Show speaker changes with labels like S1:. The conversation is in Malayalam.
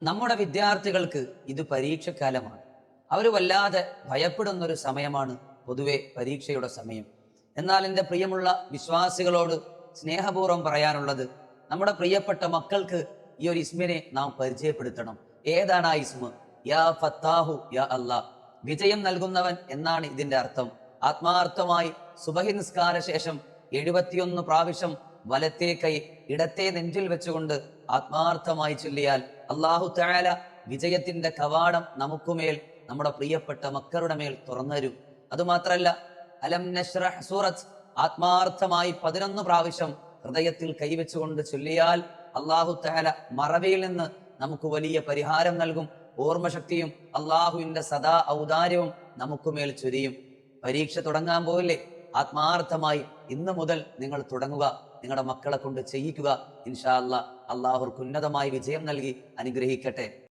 S1: നമ്മുടെ വിദ്യാർത്ഥികൾക്ക് ഇത് പരീക്ഷക്കാലമാണ്. അവർ വല്ലാതെ ഭയപ്പെടുന്നൊരു സമയമാണ് പൊതുവെ പരീക്ഷയുടെ സമയം. എന്നാൽ എൻ്റെ പ്രിയമുള്ള വിശ്വാസികളോട് സ്നേഹപൂർവ്വം പറയാനുള്ളത്, നമ്മുടെ പ്രിയപ്പെട്ട മക്കൾക്ക് ഈ ഒരു ഇസ്മിനെ നാം പരിചയപ്പെടുത്തണം. ഏതാണ് ആ ഇസ്മ? യാ ഫത്താഹു യാ അല്ലാ, വിജയം നൽകുന്നവൻ എന്നാണ് ഇതിന്റെ അർത്ഥം. ആത്മാർത്ഥമായി സുബഹി നിസ്കാര ശേഷം 71 പ്രാവശ്യം വലത്തേ കൈ ഇടത്തെ നെഞ്ചിൽ വെച്ചുകൊണ്ട് ആത്മാർത്ഥമായി ചൊല്ലിയാൽ അല്ലാഹു തആല വിജയത്തിന്റെ കവാടം നമുക്കുമേൽ, നമ്മുടെ പ്രിയപ്പെട്ട മക്കളുടെ മേൽ തുറന്നരും. അതുമാത്രല്ല, അലം നശ്റഹ് സൂറത്ത് ആത്മാർത്ഥമായി 11 പ്രാവശ്യം ഹൃദയത്തിൽ കൈവച്ചുകൊണ്ട് ചൊല്ലിയാൽ അല്ലാഹു തആല മറവിയിൽ നിന്ന് നമുക്ക് വലിയ പരിഹാരം നൽകും. ഓർമ്മശക്തിയും അള്ളാഹുവിന്റെ സദാ ഔദാര്യവും നമുക്കുമേൽ ചൊരിയും. പരീക്ഷ തുടങ്ങാൻ പോയില്ലേ? ആത്മാർത്ഥമായി ഇന്ന് മുതൽ നിങ്ങൾ തുടങ്ങുക, നിങ്ങളുടെ മക്കളെ കൊണ്ട് ചെയ്യിക്കുക. ഇൻഷാ അല്ലാഹ്, അള്ളാഹുർക്ക് ഉന്നതമായി വിജയം നൽകി അനുഗ്രഹിക്കട്ടെ.